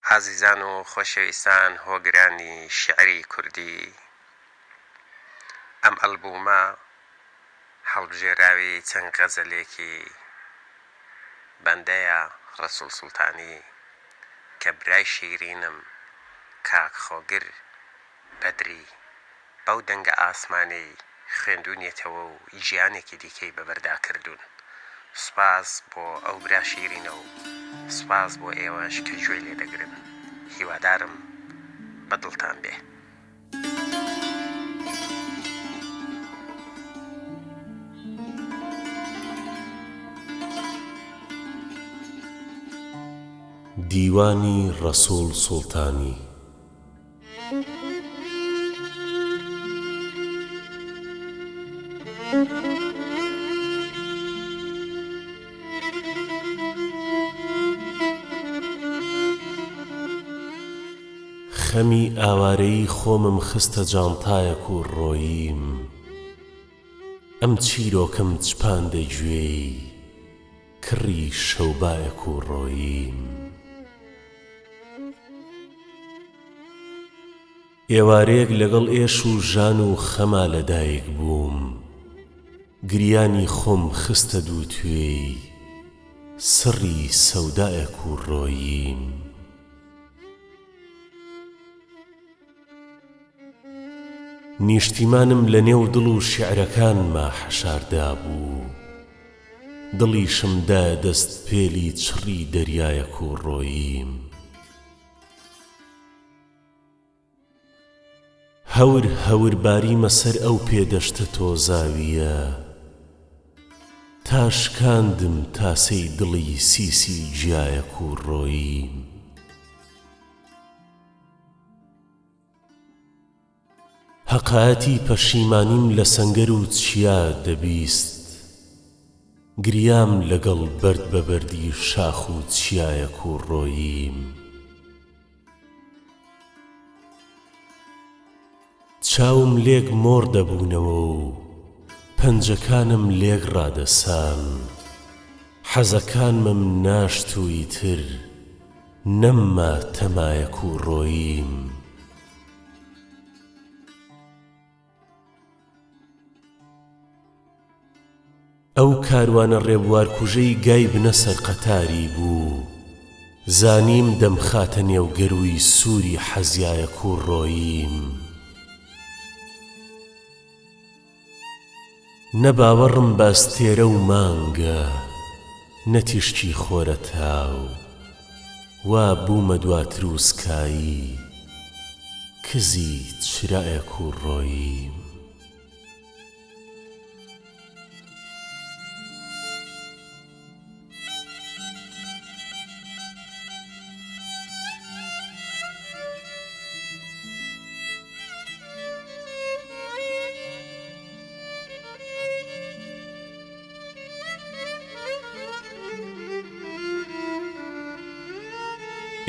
عزیزان و خۆشەویستان هۆگرانی شعری کوردی، ئەم ئەلبومە هەڵبژێراوی چەند غەزەلێکی بەندەیە ڕەسوول سوڵتانی کە برای شیرینم کاک خۆگر بەدری بەو دەنگە ئاسمانەی خوێندوونیەتەوە و ژیانێکی دیکەی بەبەردا کردوون. سوپاس بۆ ئەو برا شیرینە و سوپاس بۆ ئێوەش کە گوێی لێ دەگرن. هیوادارم بەدڵتان بێ. دیوانی ڕەسوول سوڵتانی. خەمی ئاوارەی خۆمم خستە جانتایەک و ڕۆییم، ئەم چیرۆکم چپاندە گوێی کڕی شەوبایەک و ڕۆییم. ئێوارەیەک لەگەڵ ئێش و ژان و خەما لەدایک بووم، گریانی خۆم خستە دووتوێی سڕی سەودایەک و ڕۆییم. نیشتیمانم لە نێو دڵ و شیعرەکانما حەشاردا بوو، دڵیشمدا دەست پێلی چڕی دەریایەک و ڕۆییم. هەور هەور باریمە سەر ئەو پێدەشتە تۆزاویە، تاشکاندم تاسەی دڵی سیسی گیایەک و ڕۆییم. هەقایەتی پەشیمانیم لە سەنگەر و چیا دەبیست، گریام لەگەڵ بەرد بە بەردی شاخ و چیایەک و ڕۆییم. چاوم لێک مۆڕ دەبوونەوە و پەنجەکانم لێک ڕادەسان، حەزەکانمم ناشت و ئیتر نەمما تەمایەک و ڕۆییم. ئەو کاروانە ڕێبوار کوژەی گای بنە سەر قەتاری بوو، زانیم دەمخاتە نێو گەروی سووری حەزیایەک و ڕۆییم. نە باوەڕم باستێرە و مانگە، نە تیشکی خۆرە تاو، وا بوومە دواتر و سکایی کزی چرایەک و ڕۆییم.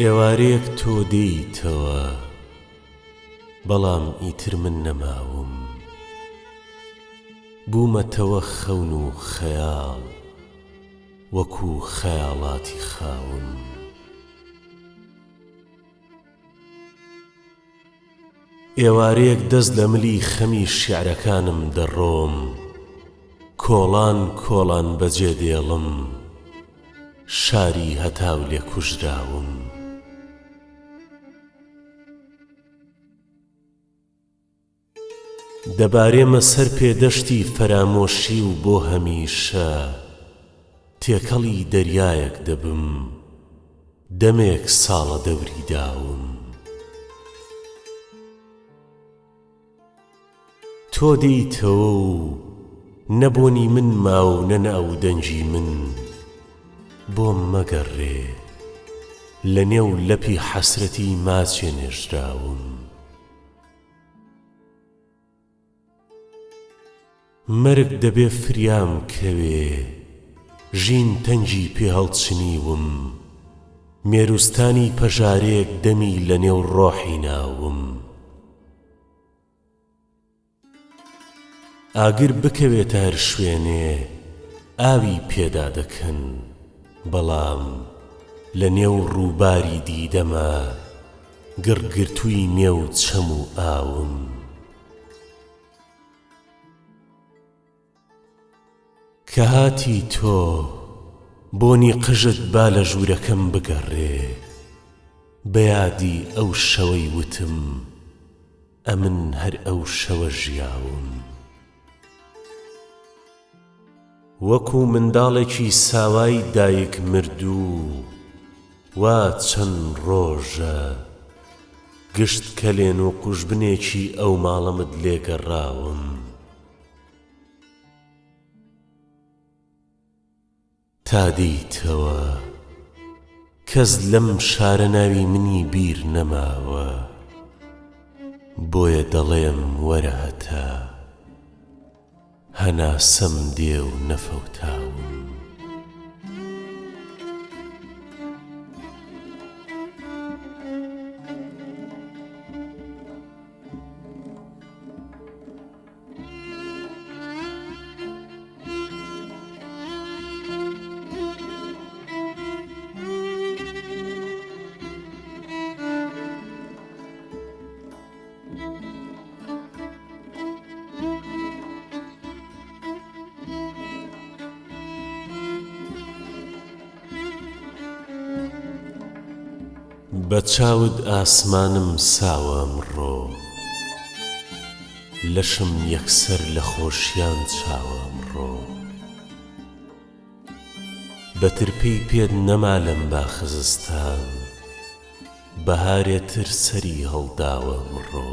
ئێوارەیەک تۆ دێیتەوە، بەڵام ئیتر من نەماوم، بوومەتەوە خەون و خەیاڵ وەکو خەیاڵاتی خاوم. ئێوارەیەک دەست لە ملی خەمی شیعرەکانم دەڕۆم، کۆڵان کۆڵان بەجێ دێڵم شاری هەتاو لێ کوژراوم. دەبارێمە سەر پێدەشتی فەرامۆشی و بۆ هەمیشە تێکەڵی دەریایەک دەبم، دەمێک ساڵە دەوری داوم. تۆ دێیتەوە و نەبۆنی من ماو نەناو دەنجی من، بۆم مەگەڕێ لە نێو لەپی حەسرەتی ماچێ نێژراوم. مەرگ دەبێ فریام کەوێ، ژین تەنجی پێ هەڵچنیوم، مێروستانی پەژارێک دەمی لە نێو ڕۆحی ناوم. ئاگر بکەوێتە هەر شوێنێ ئاوی پێدا دەکەن، بەڵام لە نێو ڕووباری دیدەمە گڕگرتووی نێو چەم و ئاوم. کە هاتی تۆ بۆنی قژت با لە ژوورەکەم بگەڕێ، بەیادی ئەو شەوەی وتم ئەمن هەر ئەو شەوە ژیاوم. وەکو منداڵێکی ساوای دایک مردوو، وا چەند ڕۆژە گشت کەلێن و قوژبنێکی ئەو ماڵەمت لێگەڕاوم. تا دەیتەوە کەس لەم شارە ناوی منی بیر نەماوە، بۆیە دەڵێم وەرە هەتا هەناسەم دێ و نەفەوتاوم. بە چاود ئاسمانم ساوە ئەمڕۆ، لەشم یەکسەر لە خۆشیان چاوە ئەمڕۆ. بە ترپەی پێت نەما لەم باخزستان، بەهارێتر سەری هەڵداوە ئەمڕۆ.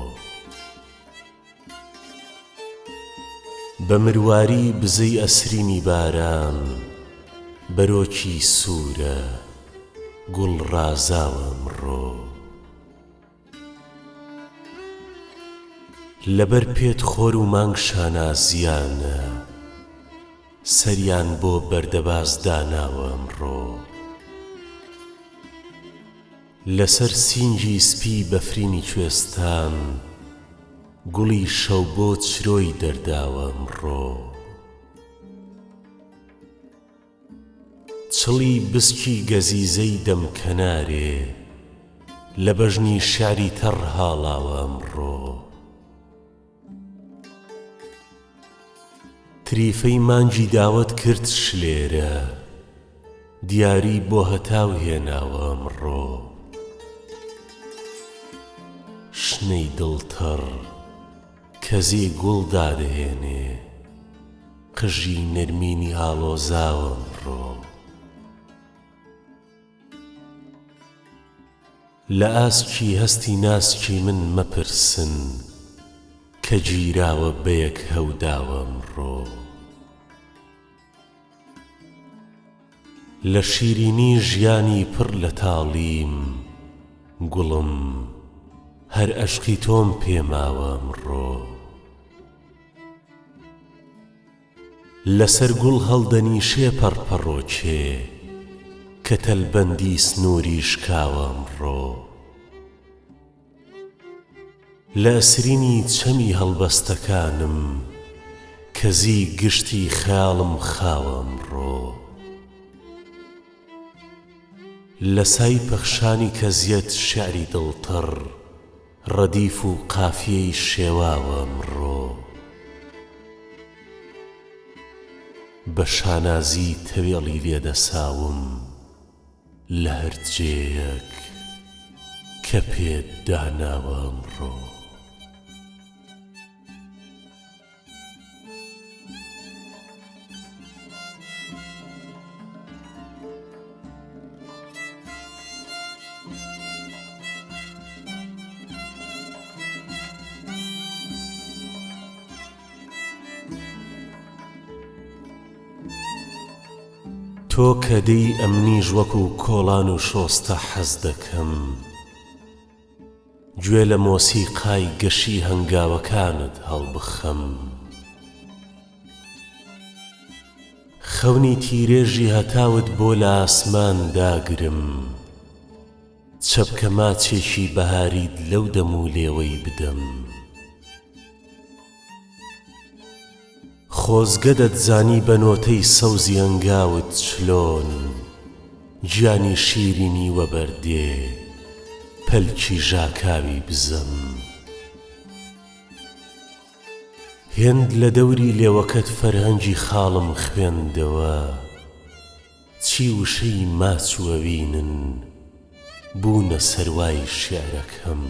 بە مرواری بزەی ئەسرینی باران، بەرۆکی سوورە گوڵ ڕازاوە ئەمڕۆ. لەبەر پێت خۆر و مانگ شانازیانە، سەریان بۆ بەردەباز داناوە ئەمڕۆ. لەسەر سینگی سپی بەفرینی کوێستان، گوڵی شەو بۆ چرۆی دەرداوە ئەمڕۆ. چڵی بسکی گەزیزەی دەمکەنارێ، لە بەژنی شاری تەڕ هاڵاوە ئەمڕۆ. تریفەی مانگی داوەت کرد شلێرە، دیاری بۆ هەتاو هێناوە ئەمڕۆ. شنەی دڵتەڕ کەزی گوڵ دادەهێنێ، قژی نەرمینی هاڵۆزاوە ئەمڕۆ. لە ئاسکی هەستی ناسکی من مەپرسن، کە گیراوە بەیەک هەوداوە ئەمڕۆ. لە شیرینی ژیانی پڕ لە تاڵیم، گوڵم هەر ئەشقی تۆم پێماوە ئەمڕۆ. لەسەر گوڵ هەڵدەنیشێ پەڕپەڕۆکێ، کە تەلبەندی سنووری شکاوە ئەمڕۆ. لە ئەسرینی چەمی هەڵبەستەکانم، کەزی گشتی خەیاڵم خاوە ئەمڕۆ. لە سای پەخشانی کەزیەت شێعری دڵتەڕ، ڕەدیف و قافیەی شێواوە ئەمڕۆ. بە شانازی تەوێڵی لێدەساوم لە هەر جێیەک کە پێت داناوە ئەمڕۆ. تۆ کە دەی ئەمنیش وەکو کۆڵان و شۆستە حەز دەکەم، گوێ لە مۆسیقای گەشی هەنگاوەکانت هەڵبخەم. خەونی تیرێژی هەتاوت بۆ لە ئاسمان داگرم، چەپکە ماچێکی بەهاریت لەو دەم و لێوەی بدەم. خۆزگە دەتزانی بە نۆتەی سەوزی ئەنگاوت چلۆن، گیانی شیرینی وەبەردێ پەلکی ژاکاوی بزەم. هێند لە دەوری لێوەکەت فەرهەنگی خاڵم خوێندەوە، چی وشەی ماچ وەوینن بوونە سەروای شێعرەکەم.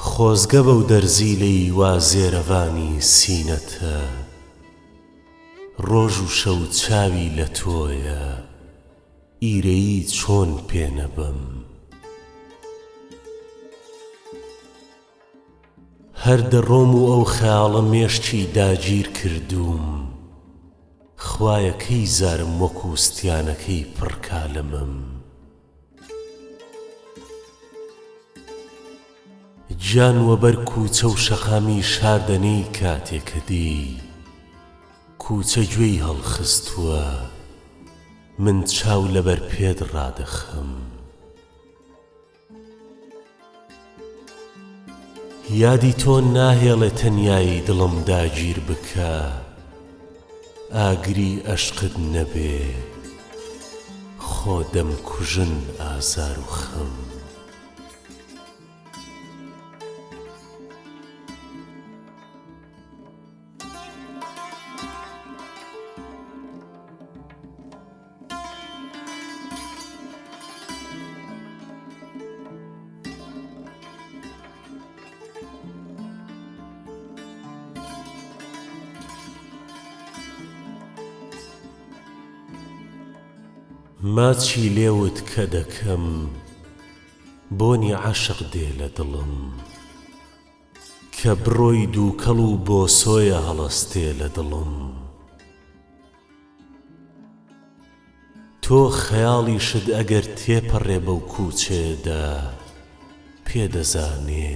خۆزگە بەو دەرزیلەی وا زێرەوانی سینەتە، ڕۆژ و شەو چاوی لە تۆیە ئیرەیی چۆن پێنەبەم. هەر دەڕۆم و ئەو خەیاڵە مێشتی داگیر کردووم، خوایە کەی زارم وەکو ستیانەکەی پڕ کالەمەم. گیان وەبەر کووچە و شەقامی شاردەنەی کاتێکە دێی، کووچە گوێی هەڵخستووە من چاو لەبەر پێت ڕادەخەم. یادی تۆ ناهێڵێ تەنیایی دڵم داگیر بکە، ئاگری عەشقت نەبێ خۆ دەمکوژن ئازار و خەم. ماچی لێوت کە دەکەم بۆنی عاشق دێ لە دڵم، کە بڕۆی دووکەڵ و بۆسۆیە هەڵەستێ لە دڵم. تۆ خەیاڵیشت ئەگەر تێپەڕێ بەو کووچێدا، پێدەزانێ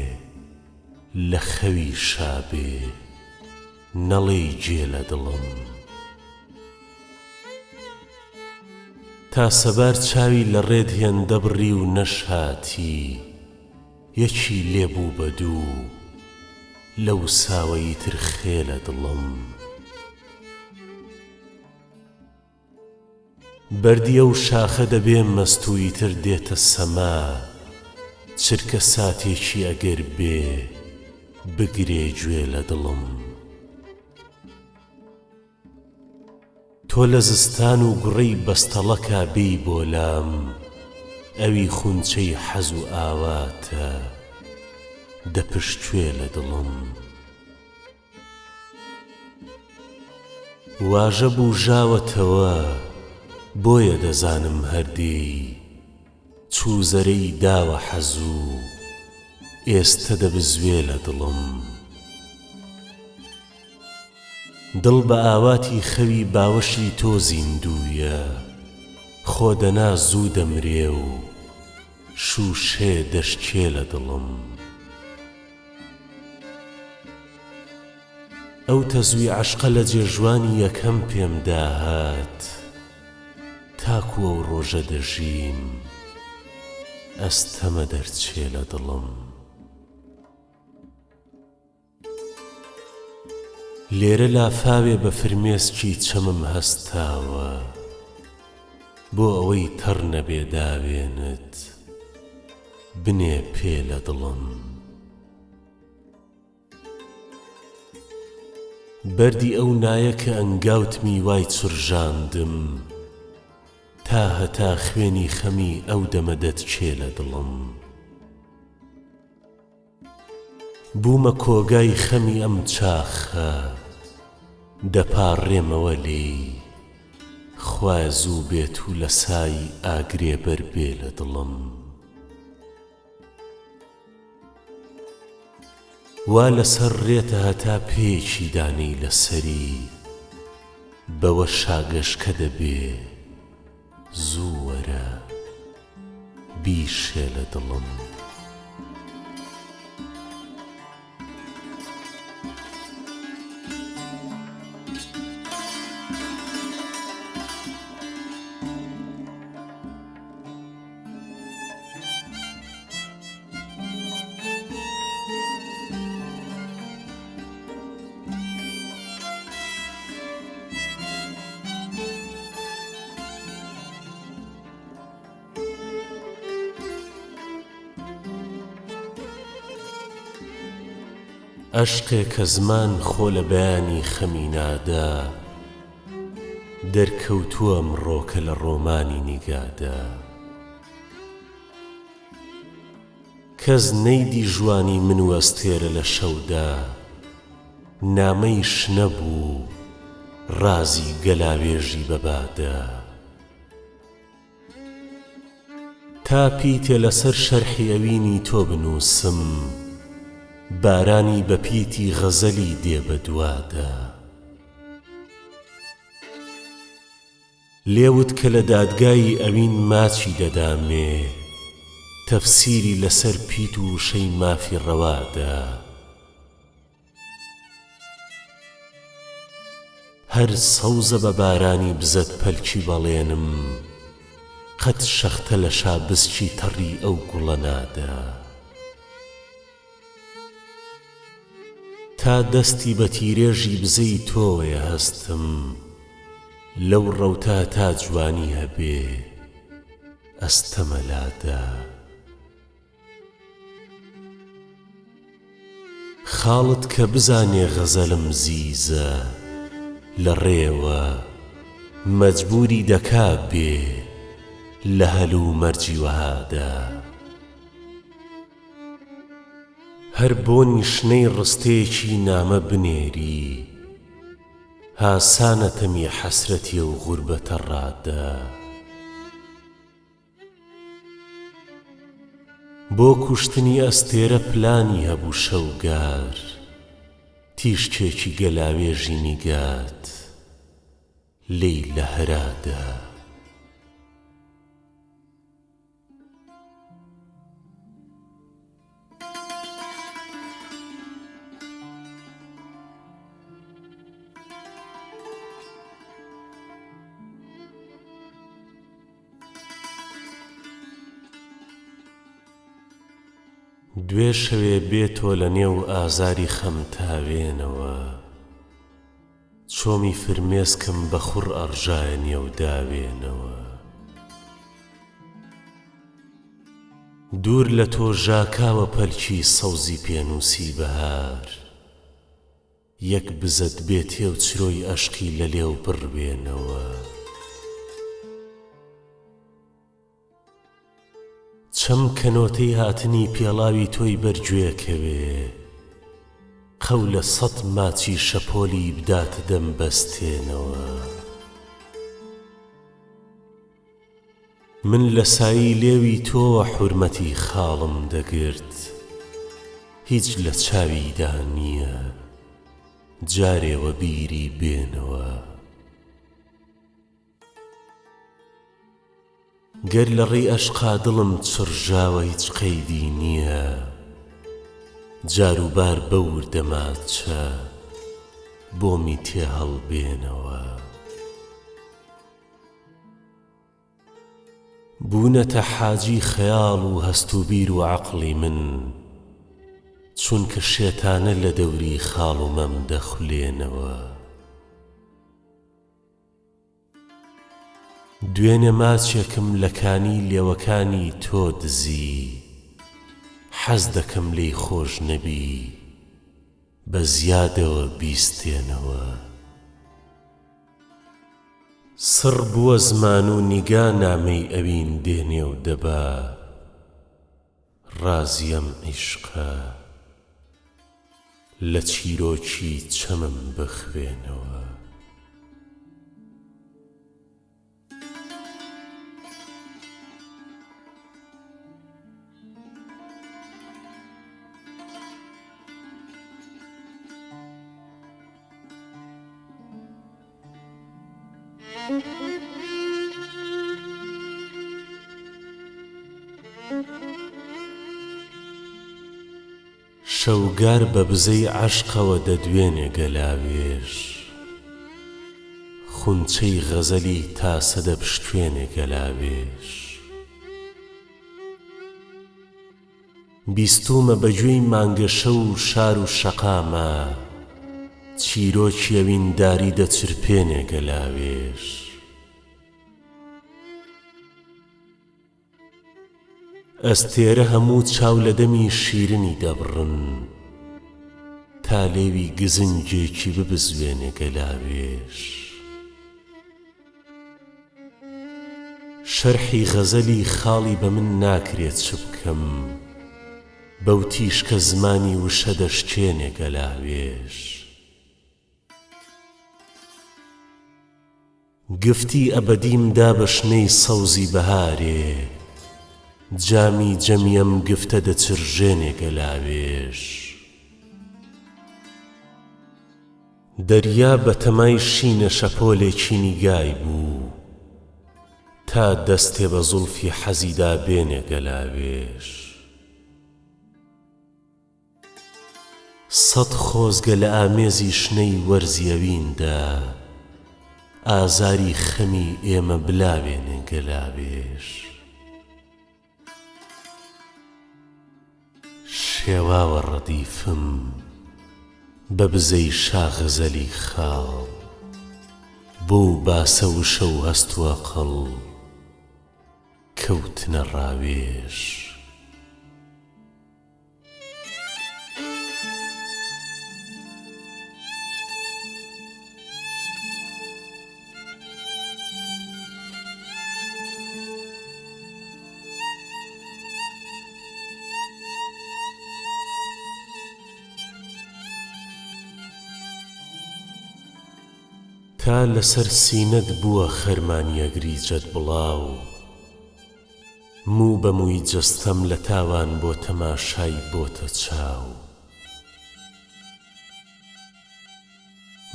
لە خەوی شابێ نەڵێی گێ لە دڵم. تا سەبار چاوی لە ڕێت هێندە بڕی و نەشهاتی، یەکی لێبوو بە دوو لەو ساوەی تر خێ لە دڵم. بەردی ئەو شاخە دەبێ مەستووی تر دێتە سەما، چرکە ساتێکی ئەگەر بێ بگرێ گوێ لە دڵم. تۆ لە زستان و گوڕەی بەستەڵەکا بێی بۆلام، ئەوی خونچەی حەز و ئاواتە دەپشتوێ لە دڵم. واژە بوژاوەتەوە بۆیە دەزانم هەردێی، چوو زەرەی داوە حەزوو ئێستە دەبزوێ لە دڵم. دڵ بە ئاواتی خەوی باوەشی تۆ زیندوویە، خۆ دەنا زوو دەمرێ و شوشێ دەشکێ لە دڵم. ئەو تەزوی عەشقە لە جێژوانی یەکەم پێم داهات، تاکو ئەو ڕۆژە دەژیم ئەستەمە دەرچێ لە دڵم. لێرە لافاوێ بە فرمێسکی چەمم هەستاوە، بۆ ئەوەی تەڕ نەبێ داوێنت بنێ پێ لە دڵم. بەردی ئەو نایە کە ئەنگاوتمی وای چڕژاندم، تا هەتا خوێنی خەمی ئەو دەمە دەتچێ لە دڵم. بوومە کۆگای خەمی ئەم چاخە دەپاڕێمەوە لێی، خوایە زوو بێت و لە سای ئاگرێ بەربێ لە دڵم. وا لەسەر ڕێتە هەتا پێیەکی دانەی لەسەری، بەوە شاگەشکە دەبێ زوو وەرە بیشێ لە دڵم. عشقێ کە زمان خۆ لە بەیانی خەمی نادا دەرکەوتووە ئەمڕۆکە لە ڕۆمانی نیگادا کەس نەیدی ژوانی من و ئەستێرە لە شەودا نامەیش نەبوو رازی گەلاوێژی بەبادا تا پیتێ لەسەر شەرحی ئەوینی تۆ بنووسم بارانی بە پیتی غەزەلی دێ بە دوادا لێوت کە لە دادگای ئەوین ماچی دەدامێ تەفسیری لەسەر پیت و شەی مافی ڕەوادا هەر سەوزە بە بارانی بزەت پەلکی بەڵێنم قەت شەختە لە شابسکی تەڕی ئەو گوڵە نادا تا دەستی بە تیرێژی بزەی تۆیە هەستم لەو ڕەوتا تا جوانی هەبێ ئەستەمە لادا خاڵت کە بزانێ غەزەلم زیزە لە ڕێوە مەجبوری دەکا بێ لە هەلوو مەرجی وەهادا هەر بۆ نیشنەی ڕستەیەکی نامە بنێری هاسانە تەمی حەسرەتیە و غوربەتە ڕادا بۆ کوشتنی ئەستێرە پلانی هەبوو شەوگار تیشکێکی گەلاوێژی نیگات لێی لە هەرادا دوێ شەوێ بێتۆ لە نێو ئازاری خەم تاوێنەوە چۆمی فرمێسکم بە خوڕ ئەڕژایە نێو داوێنەوە دوور لە تۆ ژاکاوە پەلکی سەوزی پێنووسی بەهار یەک بزەت بێتێ و چرۆی ئەشقی لە لێو بڕوێنەوە چەم کەنۆتەی هاتنی پێڵاوی تۆی بەرگوێکەوێ قەولە سەد ماچی شەپۆلی بداتە دەم بەستێنەوە من لە سایی لێوی تۆوە حورمەتی خاڵم دەگرت هیچ لە چاویدا نییە جارێوە بیری بێنەوە گەر لە ڕێی ئەشقا دڵم چڕژاوە هیچ قەیدی نییە جاروبار بەور دەماچە بۆمی تێ هەڵبێنەوە بوونەتە حاجی خەیاڵ و هەست و بیر و عەقڵی من چونکە شێتانە لە دەوری خاڵ و مەم دەخولێنەوە دوێنێ ماچێکم لە کانی لێوەکانی تۆ دزی حەز دەکەم لێی خۆش نەبی بە زیادەوە بیستێنەوە سڕ بووە زمان و نیگا نامەی ئەوین دێنێ و دەبا رازیم عیشقە لە چیرۆکی چەمم بخوێنەوە شەوگار بە بزەی عەشقەوە دەدوێنێ گەلاوێژ خونچەی غەزەلی تاسە دەپشکوێنێ گەلاوێژ بیستومە بەگوێی مانگە شەو و شار و شەقامە چیرۆکی ئەوینداری دەچرپێنێ گەلاوێژ ئەستێرە هەموو چاو لە دەمی شیرنی دەبڕن تا تا لێوی گزنجێکی ببزوێنێ گەلاوێش. شەرحی غەزەلی خاڵی بە من ناکرێت چ بکەم، بەو تیشکە زمانی وشە دەشکێنێ گەلاوێش. گفتی ئەبەدیمدا بە شنەی سەوزی بەهارێ، جامی جەمیەم گفتە دەچرژێنێ گەلاوێش. دەریا بە تەمای شینە شەپۆلێکی نیگای بوو، تا دەستێ بە زوڵفی حەزیدا بێنێ گەلاوێش. سەد خۆزگە لە ئامێزی شنەی وەرزیەویندا، ئازاری خەمی ئێمە بلاوێنێ گەلاوێش. شێواوە ڕەدیفم بە بزەی شاغەزەلی خاڵ، بۆ باسە وشە و هەستووە قەڵ کەوتنە ڕاوێش. تا لەسەر سینەت بووە خەرمانیەگری جەت بڵاو، موو بە مووی جەستەم لە تاوان بۆ تەماشای بۆتە چاو.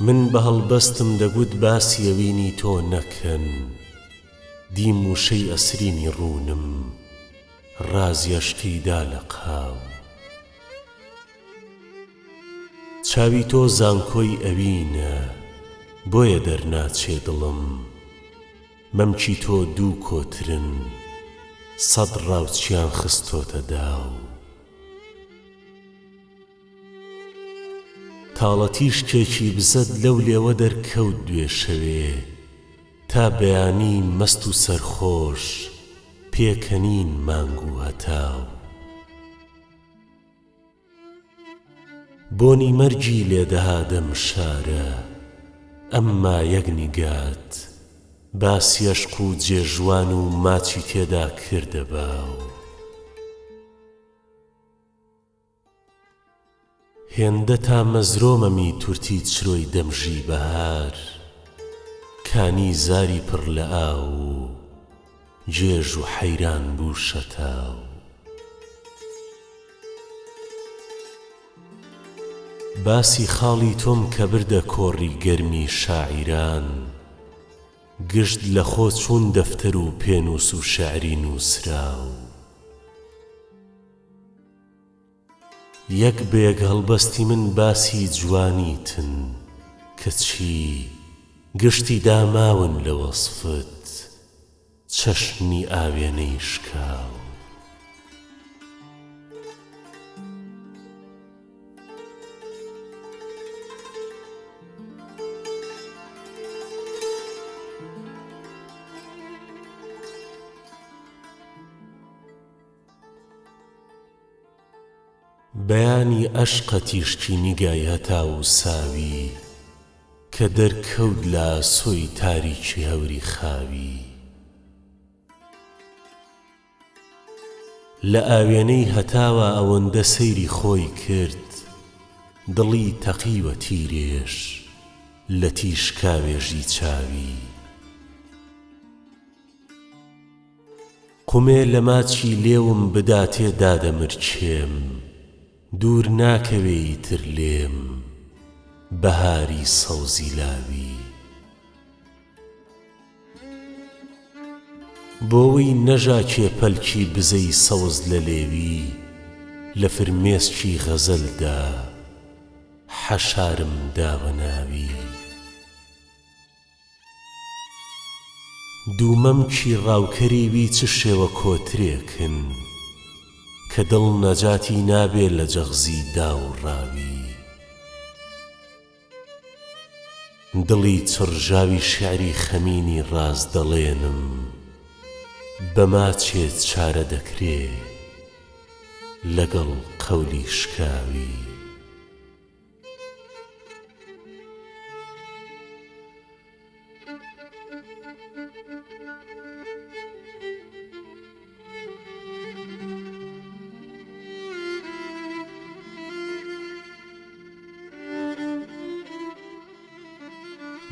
من بە هەڵبەستم دەگوت باسی ئەوینی تۆ نەکەن، دیم وشەی ئەسرینی ڕوونم ڕازیەشتیدا لە قاو. چاوی تۆ زانکۆی ئەوینە، بۆیە دەرناچێ دڵم، مەمکی تۆ دوو کۆترن سەد ڕاوچیان خستۆتە داو. تاڵە تیشکێکی بزەد لەو لێوە دەرکەوت دوێشەوێ، تا بەیانی مەست و سەرخۆش پێکەنین مانگ و هەتاو. بۆنی مەرجی لێدەها دەم شارە، ئەمما یەک نیگات باسی عەشق و جێژوان و ماچی تێدا کردە باو. هێندە تا مەزرۆمەمی تورتی چرۆی دەمژی بەهار، کانی زاری پڕ لە ئاو و جێژ و حەیران بوو شەتاو. باسی خاڵی تۆم کە بردە کۆڕی گەرمی شاعیران، گشت لە خۆ چوون دەفتەر و پێنووس و شەعری نووسراو. یەک بێگ هەڵبەستی من باسی جوانیتن، کەچی گشتی داماون لە وەسفت چەشنی ئاوێنەی شکاو. بەیانی عەشقە تیشکی نیگای هەتا و ساوی، کە دەرکەوت لە ئاسۆی تاریکی هەوری خاوی. لە ئاوێنەی هەتاوە ئەوەندە سەیری خۆی کرد، دڵی تەقیوە تیرێش لە تیشکاوێژی چاوی. قومێ لە ماچی لێوم بداتێ دادەمرچێم، دوور ناکەوێ ئیتر لێم بەهاری سەوزی لاوی. بۆوەی نەژاکێ پەلکی بزەی سەوز لە لێوی، لە فرمێسکی غەزەلدا حەشارم داوە ناوی. دوومەمکی ڕاوکەریوی چ شێوە کۆترێکن، کە دڵ نەجاتی نابێ لە جەغزی داو ڕاوی. دڵی چڕژاوی شێعری خەمینی ڕاز دەڵێنم، بە ماچێت چارە دەکرێ لەگەڵ قەولی شکاوی.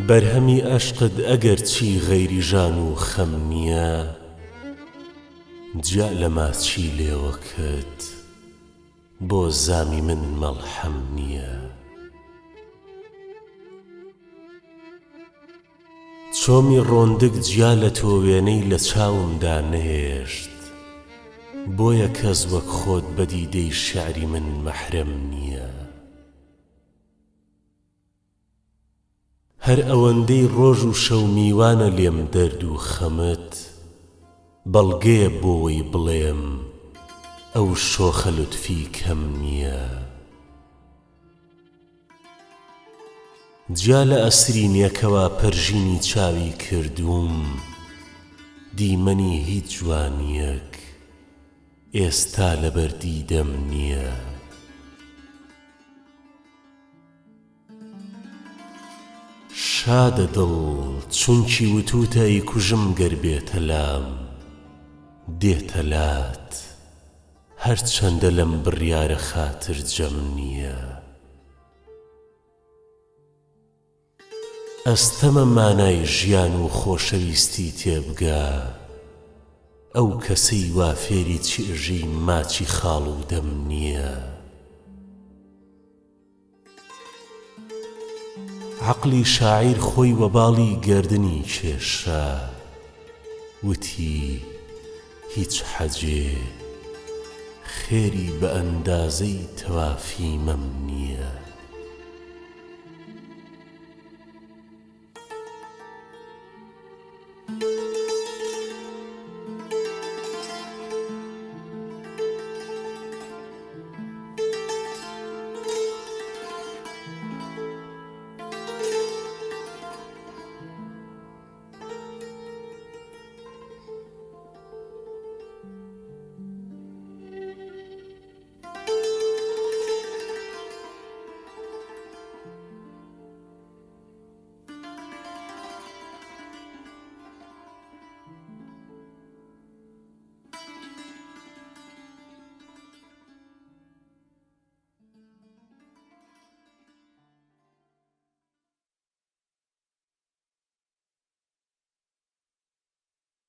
بەرهەمی عەشقت ئەگەر چی غەیری ژان و خەم نییە، جا لە ماچی لێوە کرد بۆ زامی من مەڵحەم نییە. چۆمی ڕۆندک جیا لە تۆ وێنەی لە چاومدا نەهێشت، بۆیە کەس وەک خۆت بە دیدەی شیعری من مەحرەم نییە. هەر ئەوەندەی ڕۆژ و شەو میوانە لێم دەرد و خەمت، بەڵگەیە بۆی بڵێم ئەو شۆخە لوتفی کەم نییە. جا لە ئەسرینیەکەوە پەرژینی چاوی کردووم، دیمەنی هیچ جوانیەک ئێستا لەبەر دیدەم نییە. شادە دڵ چونکی وتوتە ئەیکوژم گەر بێتە لام، دێتە لات هەرچەندە لەم بڕیارە خاتر جەم نییە. ئەستەمە مانای ژیان و خۆشەویستی تێبگا، ئەو کەسەی وا فێری چێژی ماچی خاڵ و دەم نییە. عەقلی شاعیر خۆی وەباڵی گەردنی کێشا، وتی هیچ حەجێ خێری بە ئەندازەی تەوافی مەم نییە.